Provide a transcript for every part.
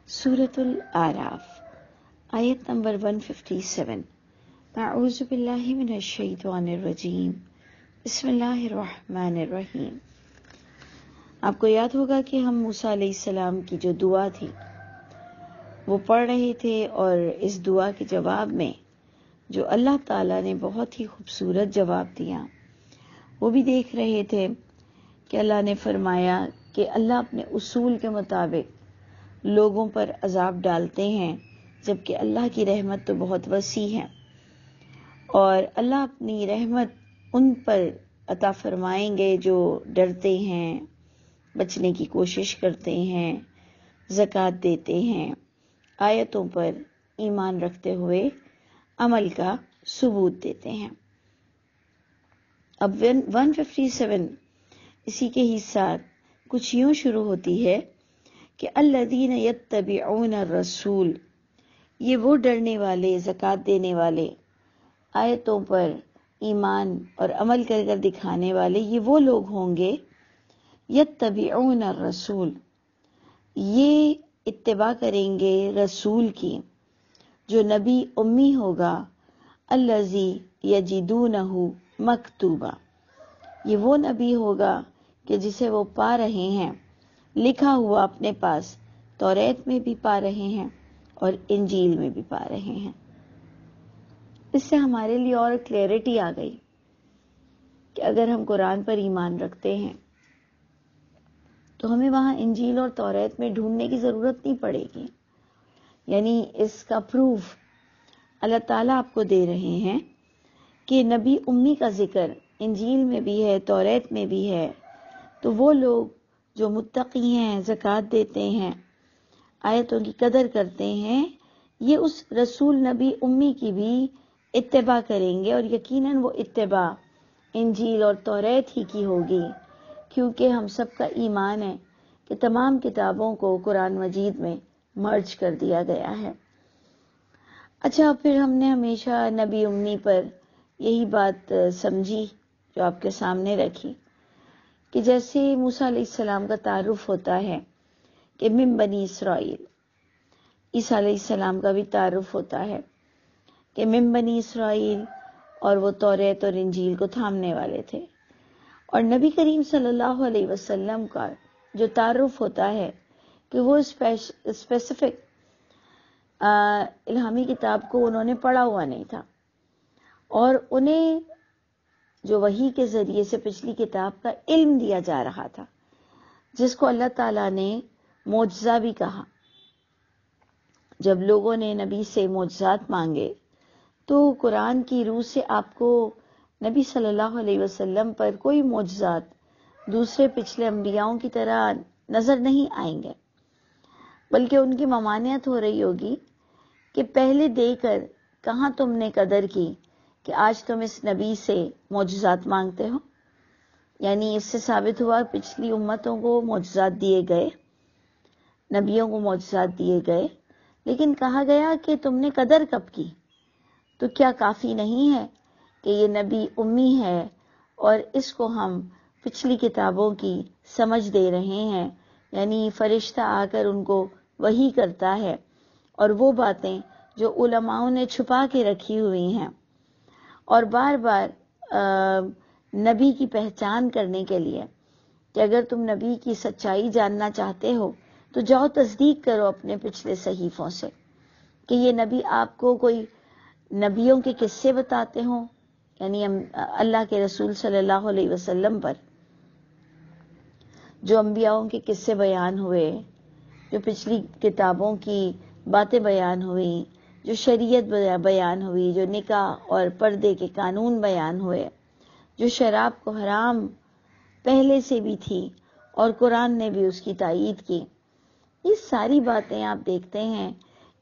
سورۃ الاعراف آیت نمبر 157۔ اعوذ باللہ من الشیطان الرجیم، بسم اللہ الرحمن الرحیم۔ آپ کو یاد ہوگا کہ ہم موسیٰ علیہ السلام کی جو دعا تھی وہ پڑھ رہے تھے، اور اس دعا کے جواب میں جو اللہ تعالیٰ نے بہت ہی خوبصورت جواب دیا وہ بھی دیکھ رہے تھے کہ اللہ نے فرمایا کہ اللہ اپنے اصول کے مطابق لوگوں پر عذاب ڈالتے ہیں، جبکہ اللہ کی رحمت تو بہت وسیع ہے، اور اللہ اپنی رحمت ان پر عطا فرمائیں گے جو ڈرتے ہیں، بچنے کی کوشش کرتے ہیں، زکوٰۃ دیتے ہیں، آیتوں پر ایمان رکھتے ہوئے عمل کا ثبوت دیتے ہیں۔ اب 157 اسی کے ہی ساتھ کچھ یوں شروع ہوتی ہے کہ الذین یتبعون الرسول، یہ وہ ڈرنے والے، زکوٰۃ دینے والے، آیتوں پر ایمان اور عمل کر کر دکھانے والے، یہ وہ لوگ ہوں گے یتبعون الرسول، یہ اتباع کریں گے رسول کی جو نبی امی ہوگا، الذی یجدونہ مکتوبا، یہ وہ نبی ہوگا کہ جسے وہ پا رہے ہیں لکھا ہوا اپنے پاس، توریت میں بھی پا رہے ہیں اور انجیل میں بھی پا رہے ہیں۔ اس سے ہمارے لیے اور کلیئرٹی آ گئی کہ اگر ہم قرآن پر ایمان رکھتے ہیں تو ہمیں وہاں انجیل اور توریت میں ڈھونڈنے کی ضرورت نہیں پڑے گی، یعنی اس کا پروف اللہ تعالیٰ آپ کو دے رہے ہیں کہ نبی امی کا ذکر انجیل میں بھی ہے، توریت میں بھی ہے، تو وہ لوگ جو متقی ہیں، زکوٰۃ دیتے ہیں، آیتوں کی قدر کرتے ہیں، یہ اس رسول نبی امی کی بھی اتباع کریں گے، اور یقیناً وہ اتباع انجیل اور توریت ہی کی ہوگی، کیونکہ ہم سب کا ایمان ہے کہ تمام کتابوں کو قرآن مجید میں مرج کر دیا گیا ہے۔ اچھا، پھر ہم نے ہمیشہ نبی امی پر یہی بات سمجھی جو آپ کے سامنے رکھی کہ جیسے موسیٰ علیہ السلام کا تعارف ہوتا ہے کہ من بنی اسرائیل، عیسیٰ علیہ السلام کا بھی تعارف ہوتا ہے کہ من بنی اسرائیل، اور وہ توریت اور انجیل کو تھامنے والے تھے، اور نبی کریم صلی اللہ علیہ وسلم کا جو تعارف ہوتا ہے کہ وہ اسپیسیفک الہامی کتاب کو انہوں نے پڑھا ہوا نہیں تھا، اور انہیں جو وحی کے ذریعے سے پچھلی کتاب کا علم دیا جا رہا تھا، جس کو اللہ تعالیٰ نے معجزہ بھی کہا۔ جب لوگوں نے نبی سے معجزات مانگے تو قرآن کی روح سے آپ کو نبی صلی اللہ علیہ وسلم پر کوئی معجزات دوسرے پچھلے انبیاؤں کی طرح نظر نہیں آئیں گے، بلکہ ان کی ممانعت ہو رہی ہوگی کہ پہلے دے کر کہاں تم نے قدر کی کہ آج تم اس نبی سے معجزات مانگتے ہو۔ یعنی اس سے ثابت ہوا پچھلی امتوں کو معجزات دیے گئے، نبیوں کو معجزات دیے گئے، لیکن کہا گیا کہ تم نے قدر کب کی؟ تو کیا کافی نہیں ہے کہ یہ نبی امی ہے اور اس کو ہم پچھلی کتابوں کی سمجھ دے رہے ہیں، یعنی فرشتہ آ کر ان کو وحی کرتا ہے، اور وہ باتیں جو علماؤں نے چھپا کے رکھی ہوئی ہیں، اور بار بار نبی کی پہچان کرنے کے لیے کہ اگر تم نبی کی سچائی جاننا چاہتے ہو تو جاؤ تصدیق کرو اپنے پچھلے صحیفوں سے کہ یہ نبی آپ کو کوئی نبیوں کے قصے بتاتے ہوں، یعنی اللہ کے رسول صلی اللہ علیہ وسلم پر جو انبیاؤں کے قصے بیان ہوئے، جو پچھلی کتابوں کی باتیں بیان ہوئی، جو شریعت بیان ہوئی، جو نکاح اور پردے کے قانون بیان ہوئے، جو شراب کو حرام پہلے سے بھی تھی اور قرآن نے بھی اس کی تائید کی، یہ ساری باتیں آپ دیکھتے ہیں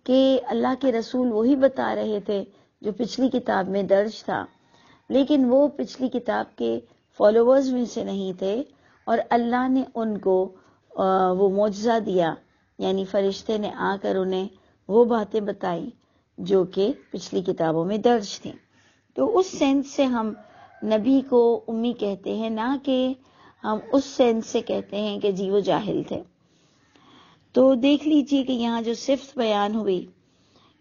کہ اللہ کے رسول وہی بتا رہے تھے جو پچھلی کتاب میں درج تھا، لیکن وہ پچھلی کتاب کے فالوورز میں سے نہیں تھے، اور اللہ نے ان کو وہ معجزہ دیا، یعنی فرشتے نے آ کر انہیں وہ باتیں بتائی جو کہ پچھلی کتابوں میں درج تھیں۔ تو اس سینس سے ہم نبی کو امی کہتے ہیں، نہ کہ ہم اس سینس سے کہتے ہیں کہ جی وہ جاہل تھے۔ تو دیکھ لیجئے کہ یہاں جو صفت بیان ہوئی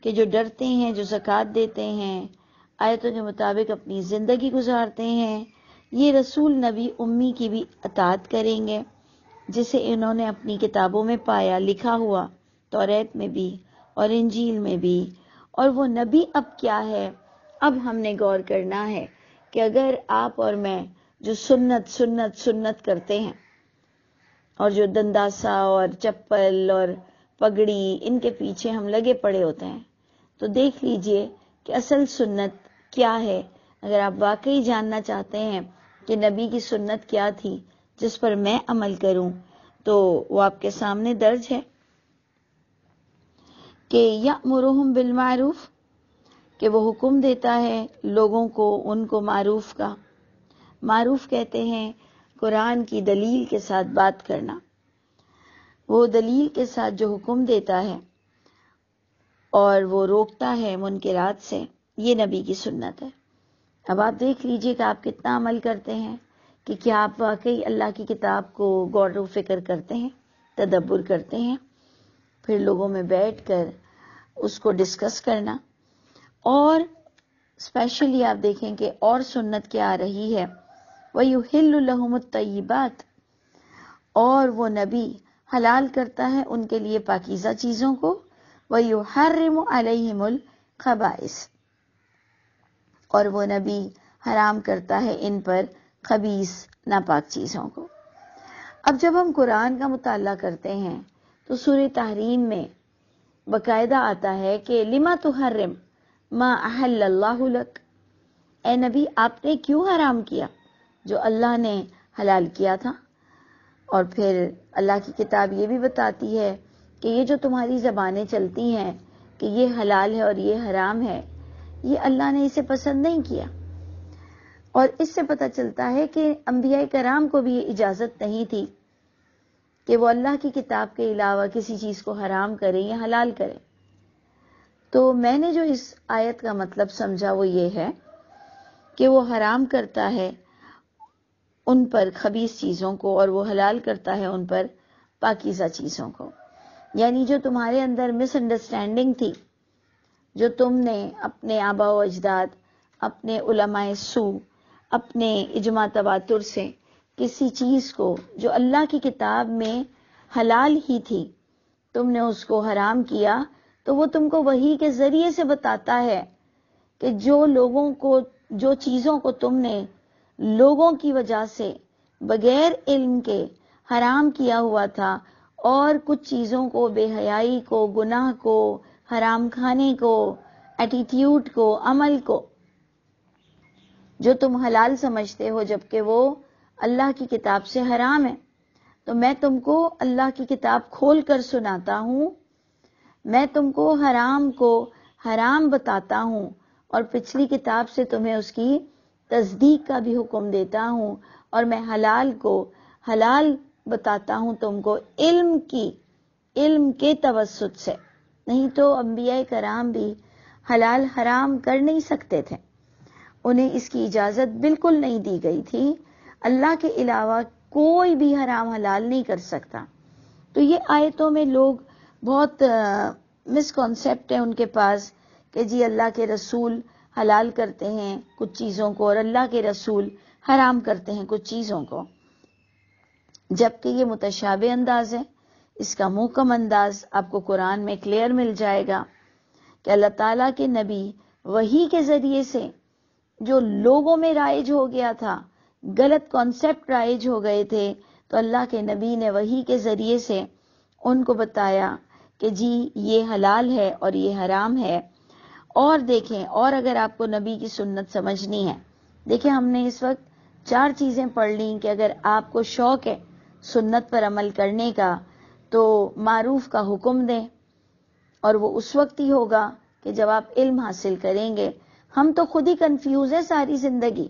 کہ جو ڈرتے ہیں، جو زکوٰۃ دیتے ہیں، آیتوں کے مطابق اپنی زندگی گزارتے ہیں، یہ رسول نبی امی کی بھی اطاعت کریں گے، جسے انہوں نے اپنی کتابوں میں پایا لکھا ہوا، توریت میں بھی اور انجیل میں بھی۔ اور وہ نبی اب کیا ہے؟ اب ہم نے غور کرنا ہے کہ اگر آپ اور میں جو سنت سنت سنت کرتے ہیں اور جو دنداسا اور چپل اور پگڑی ان کے پیچھے ہم لگے پڑے ہوتے ہیں، تو دیکھ لیجئے کہ اصل سنت کیا ہے۔ اگر آپ واقعی جاننا چاہتے ہیں کہ نبی کی سنت کیا تھی جس پر میں عمل کروں، تو وہ آپ کے سامنے درج ہے کہ یأمرہم بالمعروف، کہ وہ حکم دیتا ہے لوگوں کو ان کو معروف کا۔ معروف کہتے ہیں قرآن کی دلیل کے ساتھ بات کرنا، وہ دلیل کے ساتھ جو حکم دیتا ہے اور وہ روکتا ہے منکرات سے، یہ نبی کی سنت ہے۔ اب آپ دیکھ لیجئے کہ آپ کتنا عمل کرتے ہیں، کہ کیا آپ واقعی اللہ کی کتاب کو غور و فکر کرتے ہیں، تدبر کرتے ہیں، پھر لوگوں میں بیٹھ کر اس کو ڈسکس کرنا۔ اور اسپیشلی آپ دیکھیں کہ اور سنت کیا آ رہی ہے، وَيُحِلُّ لَهُمُ الطَّيِّبَاتِ، اور وہ نبی حلال کرتا ہے ان کے لیے پاکیزہ چیزوں کو، وَيُحَرِّمُ عَلَيْهِمُ الْخَبَائِثَ، اور وہ نبی حرام کرتا ہے ان پر خبیث ناپاک چیزوں کو۔ اب جب ہم قرآن کا مطالعہ کرتے ہیں تو سورہ تحریم میں باقاعدہ آتا ہے کہ لما تحرم ما احل اللہ لک، اے نبی آپ نے کیوں حرام کیا جو اللہ نے حلال کیا تھا۔ اور پھر اللہ کی کتاب یہ بھی بتاتی ہے کہ یہ جو تمہاری زبانیں چلتی ہیں کہ یہ حلال ہے اور یہ حرام ہے، یہ اللہ نے اسے پسند نہیں کیا۔ اور اس سے پتہ چلتا ہے کہ انبیاء کرام کو بھی یہ اجازت نہیں تھی کہ وہ اللہ کی کتاب کے علاوہ کسی چیز کو حرام کریں یا حلال کریں۔ تو میں نے جو اس آیت کا مطلب سمجھا وہ یہ ہے کہ وہ حرام کرتا ہے ان پر خبیث چیزوں کو اور وہ حلال کرتا ہے ان پر پاکیزہ چیزوں کو۔ یعنی جو تمہارے اندر مس انڈرسٹینڈنگ تھی، جو تم نے اپنے آباء و اجداد، اپنے علماء سو، اپنے اجماع تواتر سے کسی چیز کو جو اللہ کی کتاب میں حلال ہی تھی تم نے اس کو حرام کیا، تو وہ تم کو وحی کے ذریعے سے بتاتا ہے کہ جو چیزوں کو تم نے لوگوں کی وجہ سے بغیر علم کے حرام کیا ہوا تھا، اور کچھ چیزوں کو، بے حیائی کو، گناہ کو، حرام کھانے کو، ایٹیٹیوڈ کو، عمل کو، جو تم حلال سمجھتے ہو جبکہ وہ اللہ کی کتاب سے حرام ہے، تو میں تم کو اللہ کی کتاب کھول کر سناتا ہوں، میں تم کو حرام بتاتا ہوں، اور پچھلی کتاب سے تمہیں اس کی تصدیق کا بھی حکم دیتا ہوں، اور میں حلال کو حلال بتاتا ہوں تم کو علم کے توسط سے۔ نہیں تو انبیاء کرام بھی حلال حرام کر نہیں سکتے تھے، انہیں اس کی اجازت بالکل نہیں دی گئی تھی۔ اللہ کے علاوہ کوئی بھی حرام حلال نہیں کر سکتا۔ تو یہ آیتوں میں لوگ بہت مسکنسیپٹ ہے ان کے پاس کہ جی اللہ کے رسول حلال کرتے ہیں کچھ چیزوں کو اور اللہ کے رسول حرام کرتے ہیں کچھ چیزوں کو، جبکہ یہ متشابہ انداز ہے۔ اس کا محکم انداز آپ کو قرآن میں کلیئر مل جائے گا کہ اللہ تعالیٰ کے نبی وحی کے ذریعے سے جو لوگوں میں رائج ہو گیا تھا، غلط کانسیپٹ رائج ہو گئے تھے، تو اللہ کے نبی نے وحی کے ذریعے سے ان کو بتایا کہ جی یہ حلال ہے اور یہ حرام ہے۔ اور دیکھیں، اور اگر آپ کو نبی کی سنت سمجھنی ہے، دیکھیں ہم نے اس وقت 4 چیزیں پڑھ لیں کہ اگر آپ کو شوق ہے سنت پر عمل کرنے کا تو معروف کا حکم دیں، اور وہ اس وقت ہی ہوگا کہ جب آپ علم حاصل کریں گے۔ ہم تو خود ہی کنفیوز ہے ساری زندگی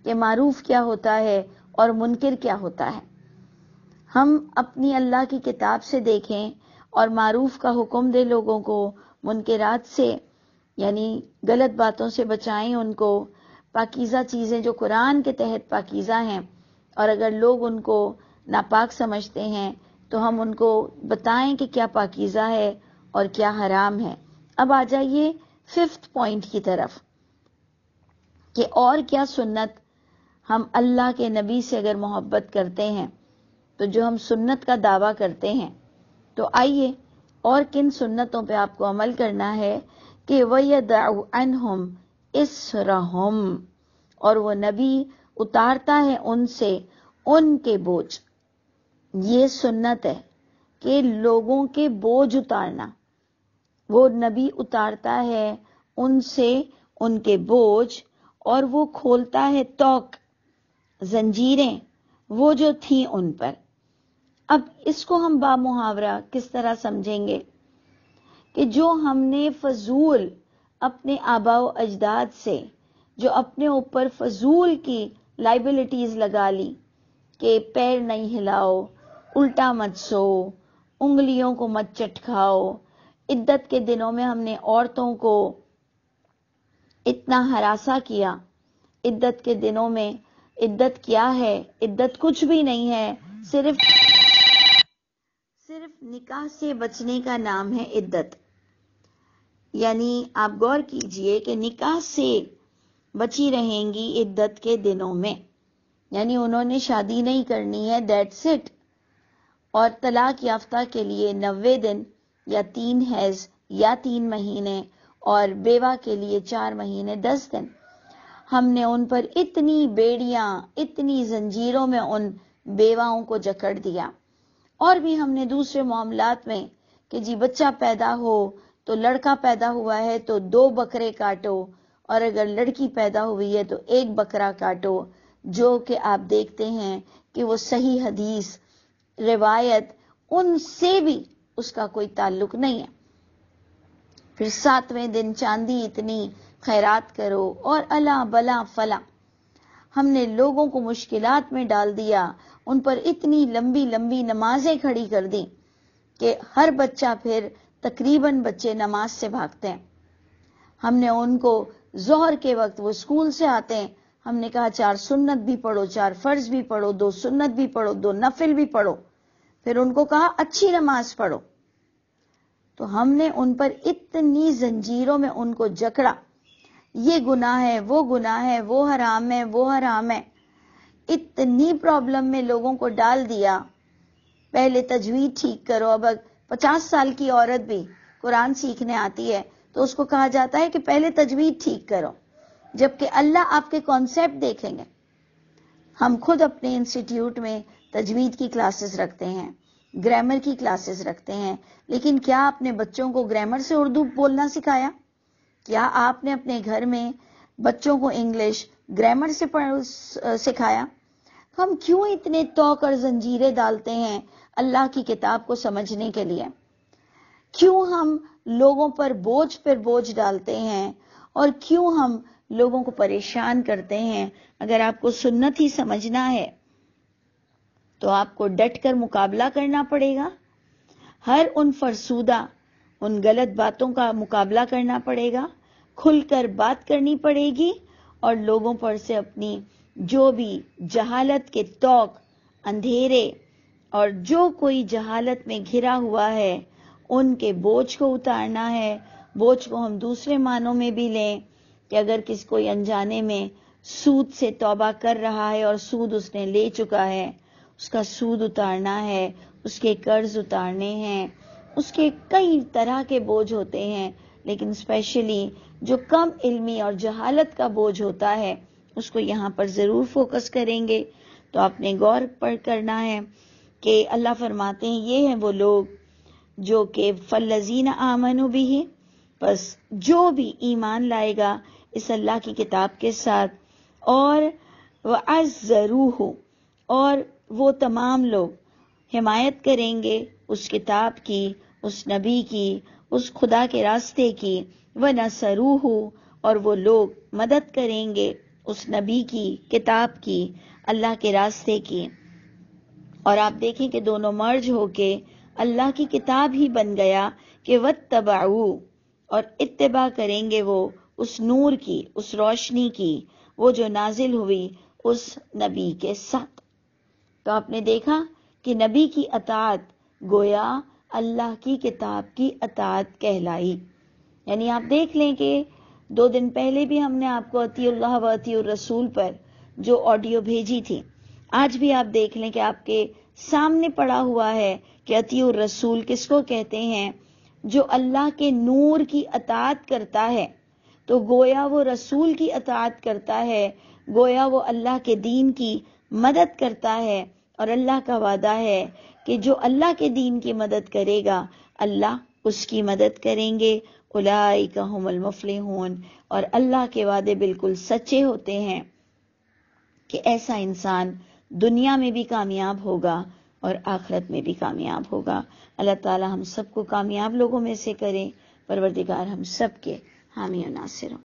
کہ معروف کیا ہوتا ہے اور منکر کیا ہوتا ہے۔ ہم اپنی اللہ کی کتاب سے دیکھیں اور معروف کا حکم دے لوگوں کو، منکرات سے یعنی غلط باتوں سے بچائیں ان کو، پاکیزہ چیزیں جو قرآن کے تحت پاکیزہ ہیں، اور اگر لوگ ان کو ناپاک سمجھتے ہیں تو ہم ان کو بتائیں کہ کیا پاکیزہ ہے اور کیا حرام ہے۔ اب آ جائیے 5th پوائنٹ کی طرف کہ اور کیا سنت ہم اللہ کے نبی سے اگر محبت کرتے ہیں تو جو ہم سنت کا دعویٰ کرتے ہیں، تو آئیے اور کن سنتوں پہ آپ کو عمل کرنا ہے کہ وَيَدَعُ عَنْهُمْ إِسْرَهُمْ، اور وہ نبی اتارتا ہے ان سے ان کے بوجھ۔ یہ سنت ہے کہ لوگوں کے بوجھ اتارنا، وہ نبی اتارتا ہے ان سے ان کے بوجھ، اور وہ کھولتا ہے توق، زنجیریں وہ جو تھیں ان پر۔ اب اس کو ہم با محاورہ کس طرح سمجھیں گے کہ جو ہم نے فضول اپنے آباء و اجداد سے جو اپنے اوپر فضول کی لائبلٹیز لگا لی کہ پیر نہیں ہلاؤ، الٹا مت سو، انگلیوں کو مت چٹکھاؤ، عدت کے دنوں میں ہم نے عورتوں کو اتنا ہراساں کیا۔ عدت کے دنوں میں عدت کیا ہے؟ عدت کچھ بھی نہیں ہے، صرف نکاح سے بچنے کا نام ہے عدت۔ یعنی آپ غور کیجئے کہ نکاح سے بچی رہیں گی عدت کے دنوں میں، یعنی انہوں نے شادی نہیں کرنی ہے، دیٹس اٹ۔ اور طلاق یافتہ کے لیے 90 دن یا 3 حیض یا 3 مہینے، اور بیوہ کے لیے 4 مہینے 10 دن۔ ہم نے ان پر اتنی بیڑیاں، اتنی زنجیروں میں ان بیواؤں کو جکڑ دیا۔ اور بھی ہم نے دوسرے معاملات میں کہ جی بچہ پیدا ہو تو لڑکا پیدا ہوا ہے تو 2 بکرے کاٹو، اور اگر لڑکی پیدا ہوئی ہے تو 1 بکرا کاٹو، جو کہ آپ دیکھتے ہیں کہ وہ صحیح حدیث روایت ان سے بھی اس کا کوئی تعلق نہیں ہے۔ پھر 7ویں دن چاندی اتنی، خیرات کرو، اور الا بلا فلا۔ ہم نے لوگوں کو مشکلات میں ڈال دیا، ان پر اتنی لمبی لمبی نمازیں کھڑی کر دی کہ ہر بچہ پھر تقریباً بچے نماز سے بھاگتے ہیں۔ ہم نے ان کو ظہر کے وقت وہ اسکول سے آتے ہیں، ہم نے کہا 4 سنت بھی پڑھو، 4 فرض بھی پڑھو، 2 سنت بھی پڑھو، 2 نفل بھی پڑھو۔ پھر ان کو کہا اچھی نماز پڑھو۔ تو ہم نے ان پر اتنی زنجیروں میں ان کو جکڑا، یہ گناہ ہے، وہ گناہ ہے، وہ حرام ہے، وہ حرام ہے، اتنی پرابلم میں لوگوں کو ڈال دیا۔ پہلے تجوید ٹھیک کرو۔ اب 50 سال کی عورت بھی قرآن سیکھنے آتی ہے تو اس کو کہا جاتا ہے کہ پہلے تجوید ٹھیک کرو، جبکہ اللہ آپ کے کانسیپٹ دیکھیں گے۔ ہم خود اپنے انسٹیٹیوٹ میں تجوید کی کلاسز رکھتے ہیں، گرامر کی کلاسز رکھتے ہیں، لیکن کیا آپ نے بچوں کو گرامر سے اردو بولنا سکھایا؟ کیا آپ نے اپنے گھر میں بچوں کو انگلش گرامر سے سکھایا؟ ہم کیوں اتنے توق اور زنجیریں ڈالتے ہیں اللہ کی کتاب کو سمجھنے کے لیے؟ کیوں ہم لوگوں پر بوجھ ڈالتے ہیں، اور کیوں ہم لوگوں کو پریشان کرتے ہیں؟ اگر آپ کو سنت ہی سمجھنا ہے تو آپ کو ڈٹ کر مقابلہ کرنا پڑے گا، ہر ان فرسودہ ان غلط باتوں کا مقابلہ کرنا پڑے گا، کھل کر بات کرنی پڑے گی، اور لوگوں پر سے اپنی جو بھی جہالت کے توق، اندھیرے، اور جو کوئی جہالت میں گھرا ہوا ہے ان کے بوجھ کو اتارنا ہے۔ بوجھ کو ہم دوسرے معنوں میں بھی لیں کہ اگر کسی کوئی انجانے میں سود سے توبہ کر رہا ہے اور سود اس نے لے چکا ہے، اس کا سود اتارنا ہے، اس کے قرض اتارنے ہیں، اس کے کئی طرح کے بوجھ ہوتے ہیں، لیکن اسپیشلی جو کم علمی اور جہالت کا بوجھ ہوتا ہے اس کو یہاں پر ضرور فوکس کریں گے۔ تو آپ نے غور پر کرنا ہے کہ اللہ فرماتے ہیں یہ ہیں وہ لوگ جو کہ فَالَّذِينَ آمَنُوا بِهِ، پس جو بھی ایمان لائے گا اس اللہ کی کتاب کے ساتھ، اور وَعَزَّرُوهُ، اور وہ تمام لوگ حمایت کریں گے اس کتاب کی، اس نبی کی، اس خدا کے راستے کی، وَنَصَرُوهُ، اور وہ لوگ مدد کریں گے اس نبی کی، کتاب کی، اللہ کے راستے کی۔ اور آپ دیکھیں کہ دونوں مرج ہو کے اللہ کی کتاب ہی بن گیا کہ وَاتَّبَعُوا، اور اتباع کریں گے وہ اس نور کی، اس روشنی کی، وہ جو نازل ہوئی اس نبی کے ساتھ۔ تو آپ نے دیکھا کہ نبی کی اطاعت گویا اللہ کی کتاب کی اطاعت کہلائی۔ یعنی آپ دیکھ لیں کہ 2 دن پہلے بھی ہم نے آپ کو اطیع اللہ و اطیع الرسول پر جو آڈیو بھیجی تھی، آج بھی آپ دیکھ لیں کہ آپ کے سامنے پڑا ہوا ہے کہ اطیع الرسول کس کو کہتے ہیں؟ جو اللہ کے نور کی اطاعت کرتا ہے، تو گویا وہ رسول کی اطاعت کرتا ہے، گویا وہ اللہ کے دین کی مدد کرتا ہے، اور اللہ کا وعدہ ہے کہ جو اللہ کے دین کی مدد کرے گا اللہ اس کی مدد کریں گے۔ اولئک ھم المفلحون، اور اللہ کے وعدے بالکل سچے ہوتے ہیں کہ ایسا انسان دنیا میں بھی کامیاب ہوگا اور آخرت میں بھی کامیاب ہوگا۔ اللہ تعالی ہم سب کو کامیاب لوگوں میں سے کرے۔ پروردگار ہم سب کے حامی و ناصر ہو۔